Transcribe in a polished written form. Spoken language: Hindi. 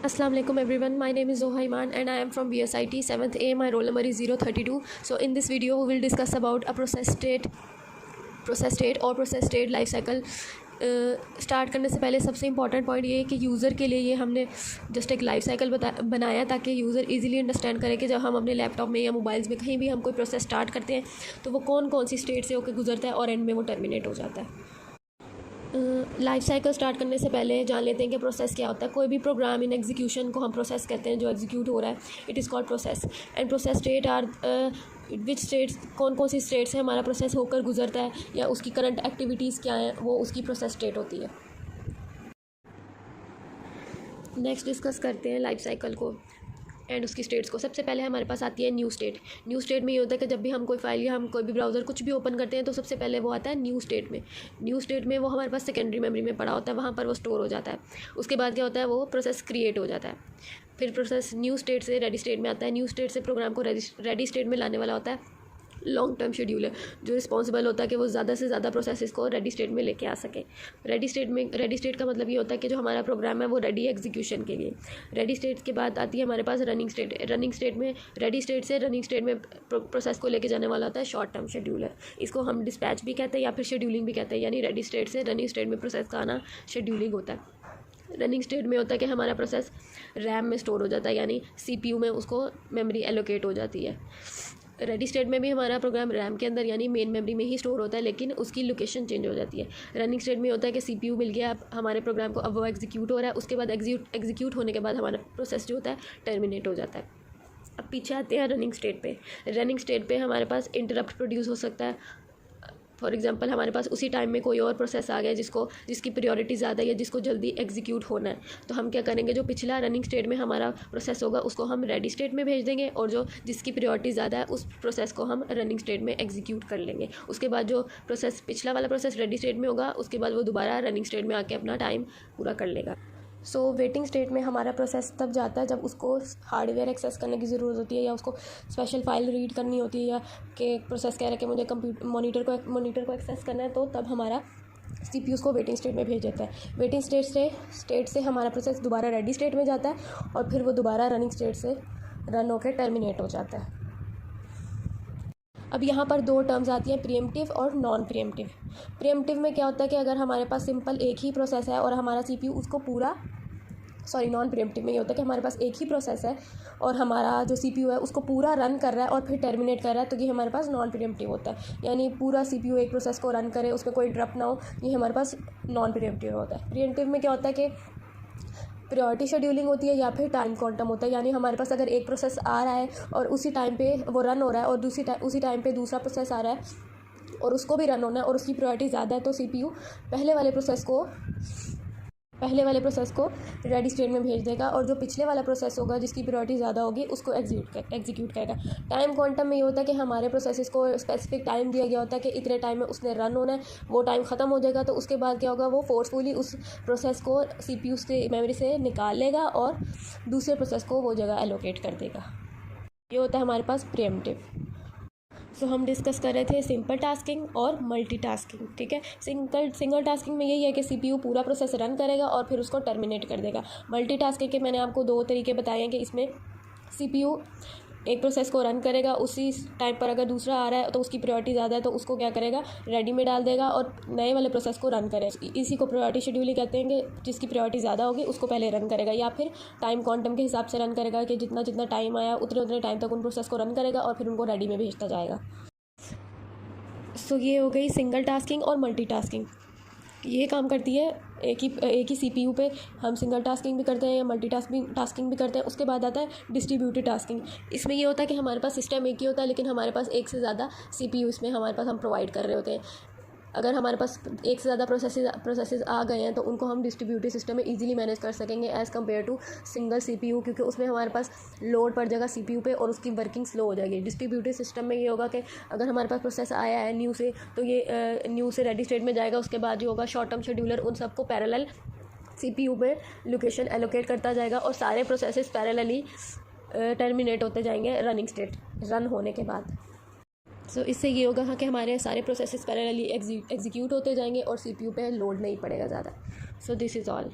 Assalamu alaikum everyone, my name is Zoha Iman and I am from BSIT 7th A. My roll number is 032. So in this video we will discuss about a process state और process state life cycle. Start करने से पहले सबसे इंपॉर्टेंट पॉइंट ये है कि यूज़र के लिए ये हमने जस्ट एक लाइफ साइकिल बनाया ताकि यूज़र इजीली अंडरस्टैंड करे कि जब हम अपने लैपटॉप में या मोबाइल्स में कहीं भी हम कोई प्रोसेस स्टार्ट करते हैं तो वो कौन कौन सी स्टेट से होकर गुजरता है और एंड में वो टर्मिनेट हो जाता है। लाइफ साइकिल स्टार्ट करने से पहले जान लेते हैं कि प्रोसेस क्या होता है। कोई भी प्रोग्राम इन एग्जीक्यूशन को हम प्रोसेस कहते हैं, जो एग्जीक्यूट हो रहा है, it is called process. And process state are which states, कौन कौन सी स्टेट से हमारा प्रोसेस होकर गुजरता है या उसकी करंट एक्टिविटीज़ क्या हैं, वो उसकी प्रोसेस स्टेट होती है। नेक्स्ट डिस्कस करते हैं लाइफ साइकिल को एंड उसकी स्टेट्स को। सबसे पहले हमारे पास आती है न्यू स्टेट। न्यू स्टेट में ये होता है कि जब भी हम कोई फाइल या हम कोई भी ब्राउज़र कुछ भी ओपन करते हैं तो सबसे पहले वो आता है न्यू स्टेट में। न्यू स्टेट में वो हमारे पास सेकेंडरी मेमोरी में पड़ा होता है, वहाँ पर वो स्टोर हो जाता है। उसके बाद क्या होता है, वो प्रोसेस क्रिएट हो जाता है। फिर प्रोसेस न्यू स्टेट से रेडी स्टेट में आता है। न्यू स्टेट से प्रोग्राम को रेडी स्टेट में लाने वाला होता है लॉन्ग टर्म शेड्यूलर, जो रिस्पॉन्सिबल होता है कि वो ज़्यादा से ज़्यादा प्रोसेसेस को रेडी स्टेट में लेके आ सके। रेडी स्टेट का मतलब ये होता है कि जो हमारा प्रोग्राम है वो रेडी एग्जीक्यूशन के लिए। रेडी स्टेट के बाद आती है हमारे पास रनिंग स्टेट। रनिंग स्टेट में रेडी स्टेट से रनिंग स्टेट में प्रोसेस को लेके जाने वाला होता है शॉर्ट टर्म शेड्यूलर। इसको हम डिस्पैच भी कहते हैं या फिर शेड्यूलिंग भी कहते हैं, यानी रेडी स्टेट से रनिंग स्टेट में प्रोसेस का आना शेड्यूलिंग होता है। रनिंग स्टेट में होता है कि हमारा प्रोसेस रैम में स्टोर हो जाता है, यानी CPU में उसको मेमोरी एलोकेट हो जाती है। रेडी स्टेट में भी हमारा प्रोग्राम रैम के अंदर यानी मेन मेमोरी में ही स्टोर होता है, लेकिन उसकी लोकेशन चेंज हो जाती है। रनिंग स्टेट में होता है कि CPU मिल गया अब हमारे प्रोग्राम को, अब वो एग्जीक्यूट हो रहा है। उसके बाद एग्जीक्यूट होने के बाद हमारा प्रोसेस जो होता है टर्मिनेट हो जाता है। अब पीछे आते हैं रनिंग स्टेट पे। रनिंग स्टेट पे हमारे पास इंटरप्ट प्रोड्यूस हो सकता है। फॉर एग्जांपल हमारे पास उसी टाइम में कोई और प्रोसेस आ गया जिसकी प्रायोरिटी ज़्यादा है या जिसको जल्दी एग्जीक्यूट होना है, तो हम क्या करेंगे, जो पिछला रनिंग स्टेट में हमारा प्रोसेस होगा उसको हम रेडी स्टेट में भेज देंगे और जो जिसकी प्रायोरिटी ज़्यादा है उस प्रोसेस को हम रनिंग स्टेट में एग्जीक्यूट कर लेंगे। उसके बाद जो प्रोसेस पिछला वाला प्रोसेस रेडी स्टेट में होगा उसके बाद वो दोबारा रनिंग स्टेट में आके अपना टाइम पूरा कर लेगा। सो वेटिंग स्टेट में हमारा प्रोसेस तब जाता है जब उसको हार्डवेयर एक्सेस करने की ज़रूरत होती है या उसको स्पेशल फाइल रीड करनी होती है, या कि प्रोसेस कह रहा है कि मुझे मॉनिटर को एक्सेस करना है, तो तब हमारा CPU को वेटिंग स्टेट में भेज देता है। वेटिंग स्टेट से हमारा प्रोसेस दोबारा रेडी स्टेट में जाता है और फिर वो दोबारा रनिंग स्टेट से रन होकर टर्मिनेट हो जाता है। अब यहाँ पर दो टर्म्स आती हैं, प्रीएम्प्टिव और नॉन प्रीएम्प्टिव। प्रीएम्प्टिव में क्या होता है कि अगर हमारे पास सिंपल एक ही प्रोसेस है और हमारा CPU उसको पूरा नॉन प्रीएम्प्टिव में ये होता है कि हमारे पास एक ही प्रोसेस है और हमारा जो CPU है उसको पूरा रन कर रहा है और फिर टर्मिनेट कर रहा है, तो ये हमारे पास नॉन प्रीएम्प्टिव होता है। यानी पूरा CPU एक प्रोसेस को रन करे, उसमें कोई इंटरप्ट ना हो, ये हमारे पास नॉन प्रीएम्प्टिव होता है। प्रीएम्प्टिव में क्या होता है कि प्रायोरिटी शेड्यूलिंग होती है या फिर टाइम क्वांटम होता है, यानी हमारे पास अगर एक प्रोसेस आ रहा है और उसी टाइम पे वो रन हो रहा है और उसी टाइम पे दूसरा प्रोसेस आ रहा है और उसको भी रन होना है और उसकी प्रायोरिटी ज़्यादा है, तो CPU पहले वाले प्रोसेस को रेडी स्टेट में भेज देगा और जो पिछले वाला प्रोसेस होगा जिसकी प्रायोरिटी ज़्यादा होगी उसको एग्जीक्यूट करेगा। टाइम क्वांटम में ये होता है कि हमारे प्रोसेसेस को स्पेसिफिक टाइम दिया गया होता है कि इतने टाइम में उसने रन होना है, वो टाइम ख़त्म हो जाएगा तो उसके बाद क्या होगा, वो फोर्सफुली उस प्रोसेस को CPU से मेमोरी से निकाल लेगा और दूसरे प्रोसेस को वो जगह एलोकेट कर देगा। ये होता है हमारे पास प्रीएम्प्टिव। सो हम डिस्कस कर रहे थे सिंपल टास्किंग और मल्टीटास्किंग, ठीक है। सिंगल टास्किंग में यही है कि CPU पूरा प्रोसेस रन करेगा और फिर उसको टर्मिनेट कर देगा। मल्टीटास्किंग के मैंने आपको दो तरीके बताए हैं कि इसमें CPU एक प्रोसेस को रन करेगा, उसी टाइम पर अगर दूसरा आ रहा है तो उसकी प्रायोरिटी ज़्यादा है तो उसको क्या करेगा, रेडी में डाल देगा और नए वाले प्रोसेस को रन करेगा। इसी को प्रायोरिटी शेड्यूलिंग कहते हैं कि जिसकी प्रायोरिटी ज़्यादा होगी उसको पहले रन करेगा, या फिर टाइम क्वांटम के हिसाब से रन करेगा कि जितना टाइम आया उतने टाइम तक उन प्रोसेस को रन करेगा और फिर उनको रेडी में भेजता जाएगा। सो ये हो गई सिंगल टास्किंग और मल्टीटास्किंग। ये काम करती है एक ही CPU पे हम सिंगल टास्किंग भी करते हैं या टास्किंग भी करते हैं। उसके बाद आता है डिस्ट्रीब्यूटेड टास्किंग। इसमें ये होता है कि हमारे पास सिस्टम एक ही होता है लेकिन हमारे पास एक से ज़्यादा CPU इसमें हमारे पास हम प्रोवाइड कर रहे होते हैं। अगर हमारे पास एक से ज़्यादा प्रोसेसेस आ गए हैं तो उनको हम डिस्ट्रीब्यूटेड सिस्टम में इजीली मैनेज कर सकेंगे as compare to single CPU, क्योंकि उसमें हमारे पास लोड पड़ जाएगा CPU पे और उसकी वर्किंग स्लो हो जाएगी। डिस्ट्रीब्यूटेड सिस्टम में ये होगा कि अगर हमारे पास प्रोसेस आया है न्यू से, तो ये न्यू से रेडी स्टेट में जाएगा। उसके बाद जो होगा शॉर्ट टर्म शेड्यूलर उन सबको पैरेलल CPU में लोकेशन एलोकेट करता जाएगा और सारे प्रोसेसेस पैरेलली टर्मिनेट होते जाएंगे रनिंग स्टेट रन होने के बाद। सो इससे ये होगा कि हमारे सारे प्रोसेसेस पैरेलली एग्जीक्यूट होते जाएंगे और CPU पे लोड नहीं पड़ेगा ज़्यादा। So this is all.